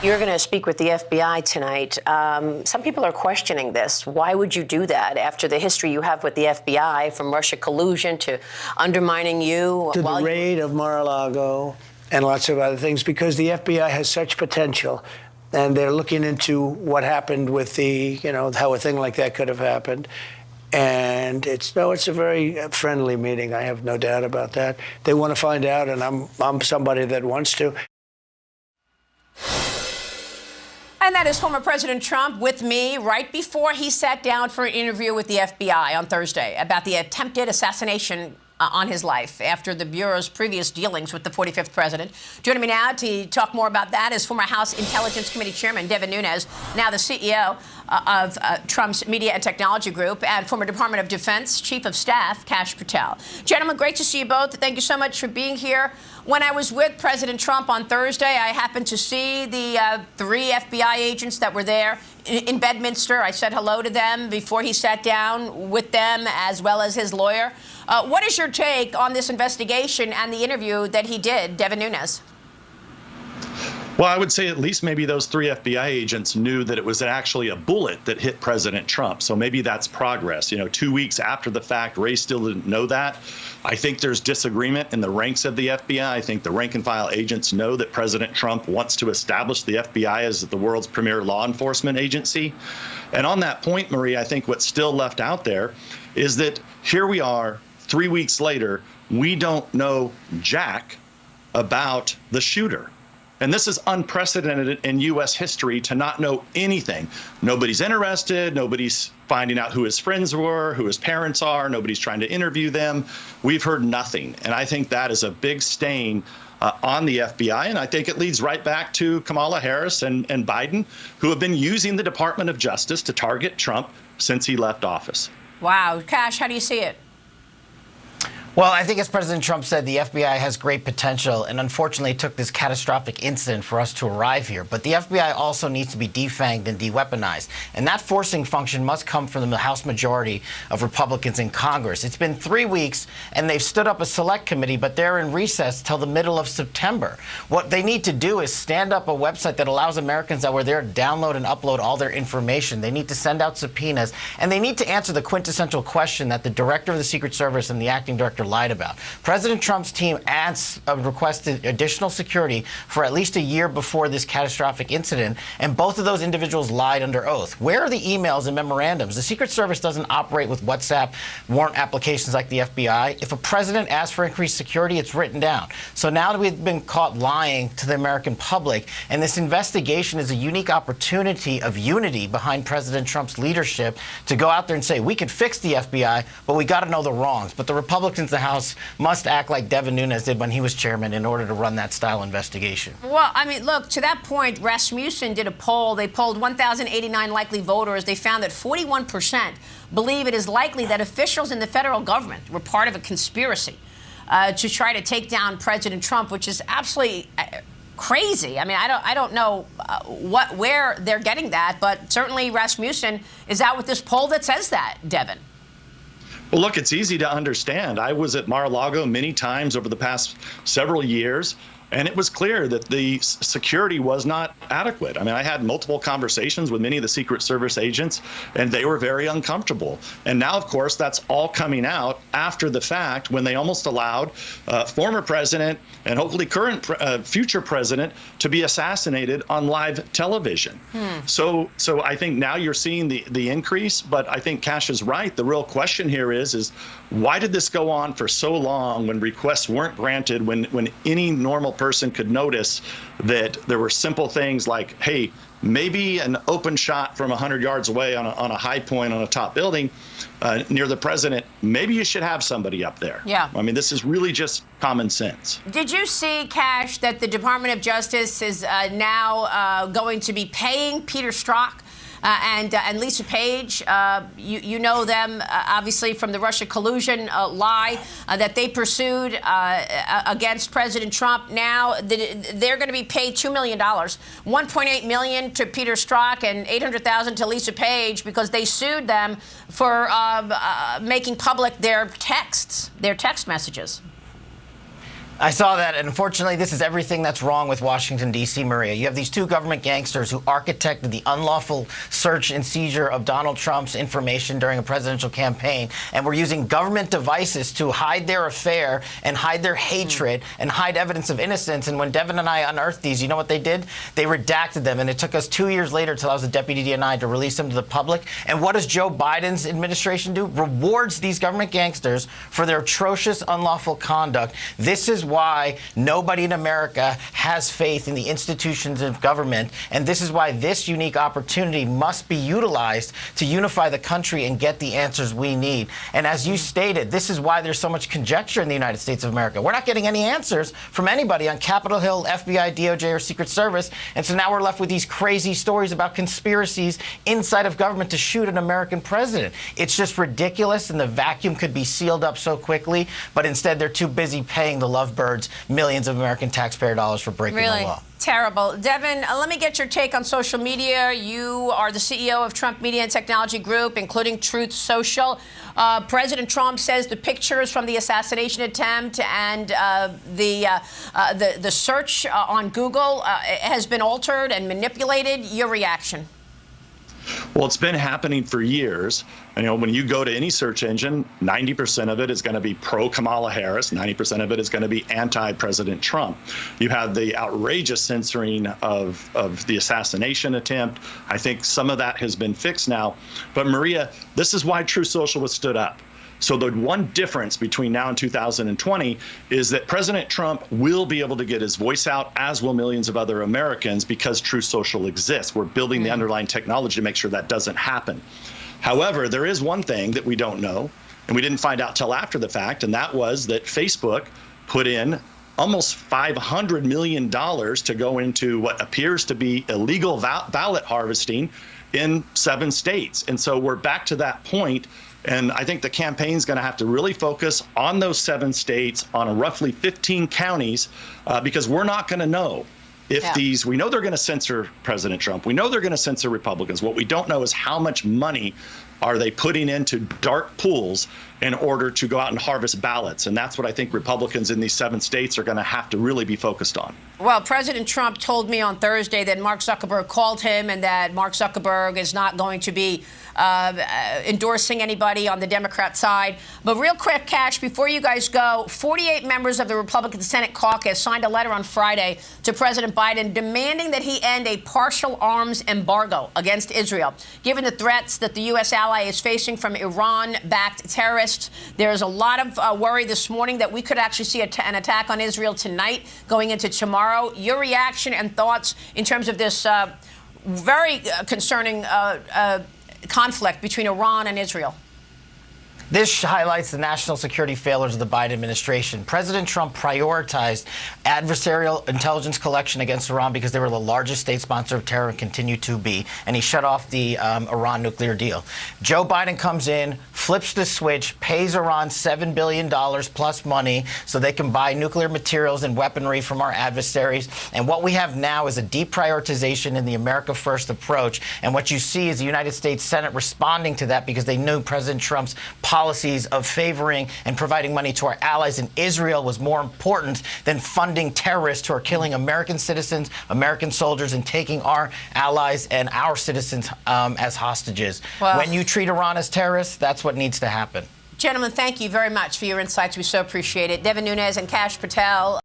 You're going to speak with the FBI tonight. Some people are questioning this. Why would you do that after the history you have with the FBI, from Russia collusion to undermining you? To the raid of Mar-a-Lago and lots of other things, because the FBI has such potential. And they're looking into what happened with the, how a thing like that could have happened. And it's a very friendly meeting. I have no doubt about that. They want to find out, and I'm somebody that wants to. And that is former President Trump with me right before he sat down for an interview with the FBI on Thursday about the attempted assassination on his life after the Bureau's previous dealings with the 45th president. Joining me now to talk more about that is former House Intelligence Committee Chairman David Nuñez, now the CEO of Trump's Media and Technology Group, and former Department of Defense Chief of Staff Kash Patel. Gentlemen, great to see you both. Thank you so much for being here. When I was with President Trump on Thursday, I happened to see the 3 FBI agents that were there in Bedminster. I said hello to them before he sat down with them, as well as his lawyer. What is your take on this investigation and the interview that he did, David Nuñez? Well, I would say at least maybe those 3 FBI agents knew that it was actually a bullet that hit President Trump. So maybe that's progress. 2 weeks after the fact, Ray still didn't know that. I think there's disagreement in the ranks of the FBI. I think the rank and file agents know that President Trump wants to establish the FBI as the world's premier law enforcement agency. And on that point, Marie, I think what's still left out there is that here we are 3 weeks later, we don't know jack about the shooter. And this is unprecedented in U.S. history to not know anything. Nobody's interested. Nobody's finding out who his friends were, who his parents are. Nobody's trying to interview them. We've heard nothing. And I think that is a big stain on the FBI. And I think it leads right back to Kamala Harris and Biden, who have been using the Department of Justice to target Trump since he left office. Wow. Kash, how do you see it? Well, I think as President Trump said, the FBI has great potential, and unfortunately it took this catastrophic incident for us to arrive here. But the FBI also needs to be defanged and de-weaponized, and that forcing function must come from the House majority of Republicans in Congress. It's been 3 weeks, and they've stood up a select committee, but they're in recess till the middle of September. What they need to do is stand up a website that allows Americans that were there to download and upload all their information. They need to send out subpoenas, and they need to answer the quintessential question that the director of the Secret Service and the acting director lied about. President Trump's team requested additional security for at least a year before this catastrophic incident, and both of those individuals lied under oath. Where are the emails and memorandums? The Secret Service doesn't operate with WhatsApp warrant applications like the FBI. If a president asks for increased security, it's written down. So now that we've been caught lying to the American public, and this investigation is a unique opportunity of unity behind President Trump's leadership to go out there and say, we could fix the FBI, but we got to know the wrongs. But the Republicans, the House, must act like David Nuñez did when he was chairman in order to run that style investigation. Well, I mean, look, to that point, Rasmussen did a poll. They polled 1,089 likely voters. They found that 41% believe it is likely that officials in the federal government were part of a conspiracy to try to take down President Trump, which is absolutely crazy. I mean, I don't know where they're getting that, but certainly Rasmussen is out with this poll that says that, Devin. Well, look, it's easy to understand. I was at Mar-a-Lago many times over the past several years, and it was clear that the security was not adequate. I mean, I had multiple conversations with many of the Secret Service agents, and they were very uncomfortable. And now, of course, that's all coming out after the fact, when they almost allowed former president and hopefully current future president to be assassinated on live television. So I think now you're seeing the increase, but I think Kash is right. The real question here is why did this go on for so long when requests weren't granted, when any normal person could notice that there were simple things like, hey, maybe an open shot from 100 yards away on a high point on a top building near the president, maybe you should have somebody up there. Yeah. I mean, this is really just common sense. Did you see, Kash, that the Department of Justice is now going to be paying Peter Strzok and Lisa Page? You know them, obviously, from the Russia collusion lie that they pursued against President Trump. Now they're going to be paid $2 million, $1.8 million to Peter Strzok and $800,000 to Lisa Page because they sued them for making public their text messages. I saw that, and unfortunately, this is everything that's wrong with Washington, D.C., Maria. You have these two government gangsters who architected the unlawful search and seizure of Donald Trump's information during a presidential campaign, and were using government devices to hide their affair and hide their hatred and hide evidence of innocence. And when Devin and I unearthed these, you know what they did? They redacted them, and it took us 2 years later till I was the deputy DNI to release them to the public. And what does Joe Biden's administration do? Rewards these government gangsters for their atrocious, unlawful conduct. This is why nobody in America has faith in the institutions of government, and this is why this unique opportunity must be utilized to unify the country and get the answers we need. And as you stated, this is why there's so much conjecture in the United States of America. We're not getting any answers from anybody on Capitol Hill, FBI, DOJ, or Secret Service, and so now we're left with these crazy stories about conspiracies inside of government to shoot an American president. It's just ridiculous, and the vacuum could be sealed up so quickly, but instead they're too busy paying the lovebirds millions of American taxpayer dollars for breaking the law. Terrible. Devin, let me get your take on social media. You are the CEO of Trump Media and Technology Group, including Truth Social. President Trump says the pictures from the assassination attempt and the search on Google has been altered and manipulated. Your reaction? Well, it's been happening for years. You know, when you go to any search engine, 90% of it is going to be pro-Kamala Harris, 90% of it is going to be anti-President Trump. You had the outrageous censoring of the assassination attempt. I think some of that has been fixed now. But Maria, this is why True Social was stood up. So the one difference between now and 2020 is that President Trump will be able to get his voice out, as will millions of other Americans, because True Social exists. We're building the underlying technology to make sure that doesn't happen. However, there is one thing that we don't know, and we didn't find out till after the fact, and that was that Facebook put in almost $500 million to go into what appears to be illegal ballot harvesting in 7 states. And so we're back to that point. And I think the campaign's going to have to really focus on those 7 states, on roughly 15 counties, because we're not going to know if these, we know they're going to censor President Trump. We know they're going to censor Republicans. What we don't know is how much money are they putting into dark pools in order to go out and harvest ballots. And that's what I think Republicans in these 7 states are going to have to really be focused on. Well, President Trump told me on Thursday that Mark Zuckerberg called him and that Mark Zuckerberg is not going to be endorsing anybody on the Democrat side. But real quick, Kash, before you guys go, 48 members of the Republican Senate caucus signed a letter on Friday to President Biden demanding that he end a partial arms embargo against Israel, given the threats that the U.S. ally is facing from Iran-backed terrorists. There's a lot of worry this morning that we could actually see an attack on Israel tonight going into tomorrow. Your reaction and thoughts in terms of this very concerning conflict between Iran and Israel? This highlights the national security failures of the Biden administration. President Trump prioritized adversarial intelligence collection against Iran because they were the largest state sponsor of terror and continue to be, and he shut off the Iran nuclear deal. Joe Biden comes in, flips the switch, pays Iran $7 billion plus money so they can buy nuclear materials and weaponry from our adversaries. And what we have now is a deprioritization in the America First approach. And what you see is the United States Senate responding to that because they knew President Trump's policies of favoring and providing money to our allies in Israel was more important than funding terrorists who are killing American citizens, American soldiers, and taking our allies and our citizens as hostages. Well, when you treat Iran as terrorists, that's what needs to happen. Gentlemen, thank you very much for your insights. We so appreciate it. David Nuñez and Kash Patel.